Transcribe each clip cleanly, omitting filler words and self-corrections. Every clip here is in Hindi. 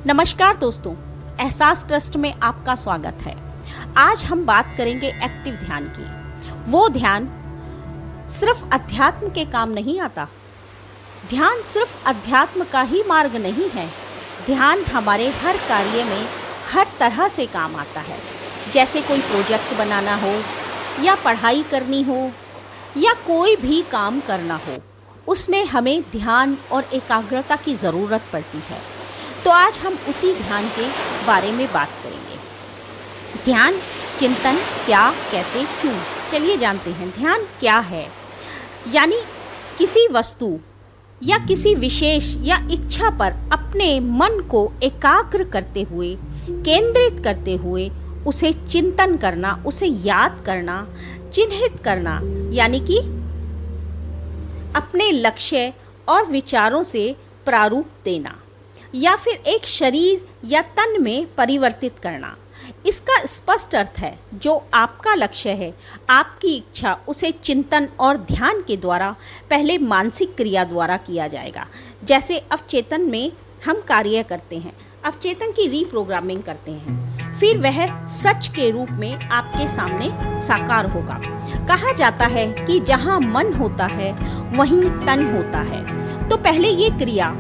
नमस्कार दोस्तों, एहसास ट्रस्ट में आपका स्वागत है। आज हम बात करेंगे एक्टिव ध्यान की। वो ध्यान सिर्फ अध्यात्म के काम नहीं आता। ध्यान सिर्फ अध्यात्म का ही मार्ग नहीं है। ध्यान हमारे हर कार्य में हर तरह से काम आता है। जैसे कोई प्रोजेक्ट बनाना हो या पढ़ाई करनी हो या कोई भी काम करना हो, उसमें हमें ध्यान और एकाग्रता की ज़रूरत पड़ती है। तो आज हम उसी ध्यान के बारे में बात करेंगे। ध्यान, चिंतन, क्या, कैसे, क्यों। चलिए जानते हैं ध्यान क्या है। यानी किसी वस्तु या किसी विशेष या इच्छा पर अपने मन को एकाग्र करते हुए, केंद्रित करते हुए उसे चिंतन करना, उसे याद करना, चिन्हित करना, यानी कि अपने लक्ष्य और विचारों से प्रारूप देना या फिर एक शरीर या तन में परिवर्तित करना। इसका स्पष्ट अर्थ है, जो आपका लक्ष्य है, आपकी इच्छा, उसे चिंतन और ध्यान के द्वारा पहले मानसिक क्रिया द्वारा किया जाएगा। जैसे अवचेतन में हम कार्य करते हैं, अवचेतन की रीप्रोग्रामिंग करते हैं, फिर वह सच के रूप में आपके सामने साकार होगा। कहा जाता है कि जहाँ मन होता है वहीं तन होता है। तो पहले ये क्रिया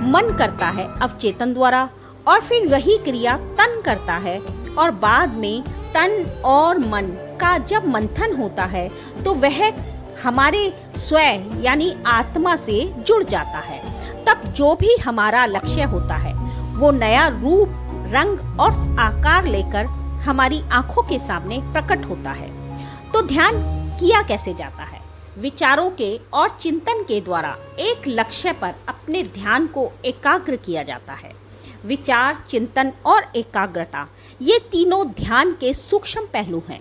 मन करता है अवचेतन द्वारा, और फिर वही क्रिया तन करता है, और बाद में तन और मन का जब मंथन होता है तो वह हमारे स्वयं यानी आत्मा से जुड़ जाता है। तब जो भी हमारा लक्ष्य होता है वो नया रूप, रंग और आकार लेकर हमारी आंखों के सामने प्रकट होता है। तो ध्यान किया कैसे जाता है? विचारों के और चिंतन के द्वारा एक लक्ष्य पर अपने ध्यान को एकाग्र किया जाता है। विचार, चिंतन और एकाग्रता, ये तीनों ध्यान के सूक्ष्म पहलू हैं।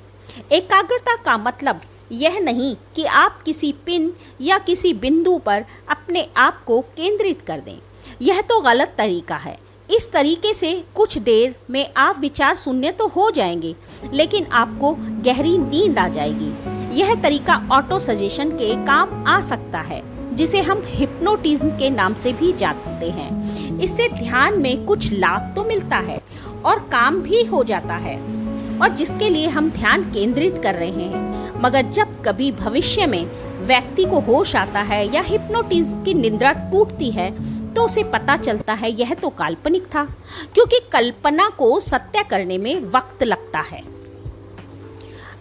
एकाग्रता का मतलब यह नहीं कि आप किसी पिन या किसी बिंदु पर अपने आप को केंद्रित कर दें। यह तो गलत तरीका है। इस तरीके से कुछ देर में आप विचार शून्य तो हो जाएंगे, लेकिन आपको गहरी नींद आ जाएगी। यह तरीका ऑटो सजेशन के काम आ सकता है, जिसे हम हिप्नोटिज्म के नाम से भी जानते हैं। इससे ध्यान में कुछ लाभ तो मिलता है और काम भी हो जाता है, और जिसके लिए हम ध्यान केंद्रित कर रहे हैं। मगर जब कभी भविष्य में व्यक्ति को होश आता है या हिप्नोटिज्म की निद्रा टूटती है, तो उसे पता चलता है यह तो काल्पनिक था, क्योंकि कल्पना को सत्य करने में वक्त लगता है।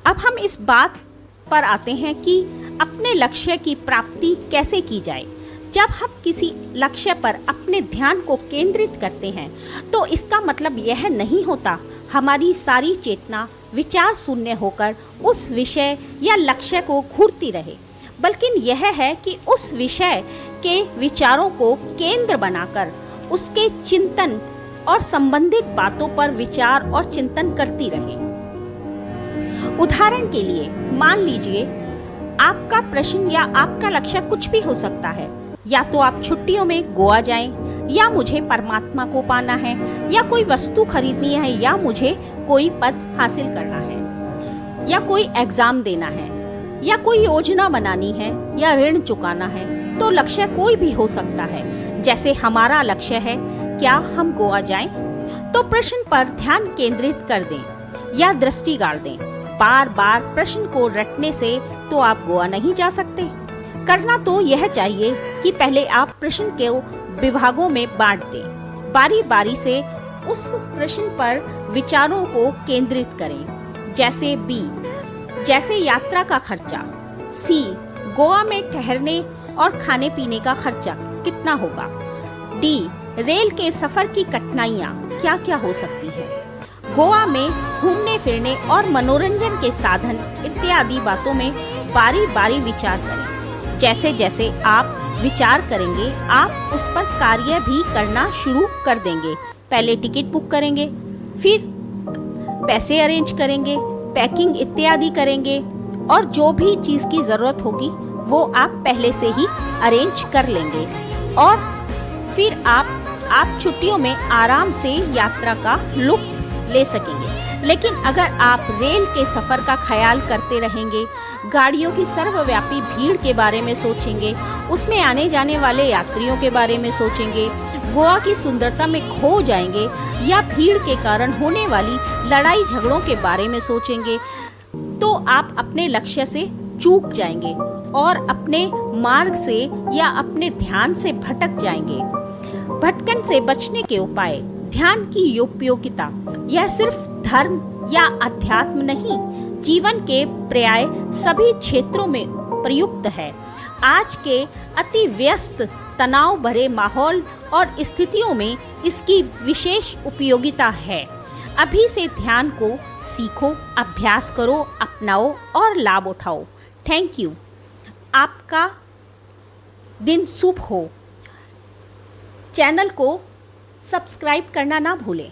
अब हम इस बात पर आते हैं कि अपने लक्ष्य की प्राप्ति कैसे की जाए। जब हम किसी लक्ष्य पर अपने ध्यान को केंद्रित करते हैं तो इसका मतलब यह नहीं होता हमारी सारी चेतना विचार शून्य होकर उस विषय या लक्ष्य को घूरती रहे, बल्कि यह है कि उस विषय के विचारों को केंद्र बनाकर उसके चिंतन और संबंधित बातों पर विचार और चिंतन करती रहे। उदाहरण के लिए मान लीजिए आपका प्रश्न या आपका लक्ष्य कुछ भी हो सकता है। या तो आप छुट्टियों में गोवा जाएं, या मुझे परमात्मा को पाना है, या कोई वस्तु खरीदनी है, या मुझे कोई पद हासिल करना है, या कोई एग्जाम देना है, या कोई योजना बनानी है, या ऋण चुकाना है। तो लक्ष्य कोई भी हो सकता है। जैसे हमारा लक्ष्य है क्या हम गोवा जाएं? तो प्रश्न पर ध्यान केंद्रित कर दें या दृष्टि गाड़ दें। बार बार प्रश्न को रटने से तो आप गोवा नहीं जा सकते। करना तो यह चाहिए कि पहले आप प्रश्न के विभागों में बांट दें। बारी बारी से उस प्रश्न पर विचारों को केंद्रित करें। जैसे बी, जैसे यात्रा का खर्चा। सी, गोवा में ठहरने और खाने पीने का खर्चा कितना होगा। डी, रेल के सफर की कठिनाइयाँ क्या क्या हो सकती है। गोवा में घूमने फिरने और मनोरंजन के साधन इत्यादि बातों में बारी बारी विचार करें। जैसे जैसे आप विचार करेंगे, आप उस पर कार्य भी करना शुरू कर देंगे। पहले टिकट बुक करेंगे, फिर पैसे अरेंज करेंगे, पैकिंग इत्यादि करेंगे, और जो भी चीज़ की ज़रूरत होगी वो आप पहले से ही अरेंज कर लेंगे। और फिर आप छुट्टियों में आराम से यात्रा का लुत्फ ले सकेंगे। लेकिन अगर आप रेल के सफ़र का ख्याल करते रहेंगे, गाड़ियों की सर्वव्यापी भीड़ के बारे में सोचेंगे, उसमें आने जाने वाले यात्रियों के बारे में सोचेंगे, गोवा की सुंदरता में खो जाएंगे या भीड़ के कारण होने वाली लड़ाई झगड़ों के बारे में सोचेंगे, तो आप अपने लक्ष्य से चूक जाएंगे और अपने मार्ग से या अपने ध्यान से भटक जाएंगे। भटकन से बचने के उपाय। ध्यान की उपयोगिता यह सिर्फ धर्म या अध्यात्म नहीं, जीवन के प्राय सभी क्षेत्रों में प्रयुक्त है। आज के अति व्यस्त तनाव भरे माहौल और स्थितियों में इसकी विशेष उपयोगिता है। अभी से ध्यान को सीखो, अभ्यास करो, अपनाओ और लाभ उठाओ। Thank you. आपका दिन शुभ हो। चैनल को सब्सक्राइब करना ना भूलें।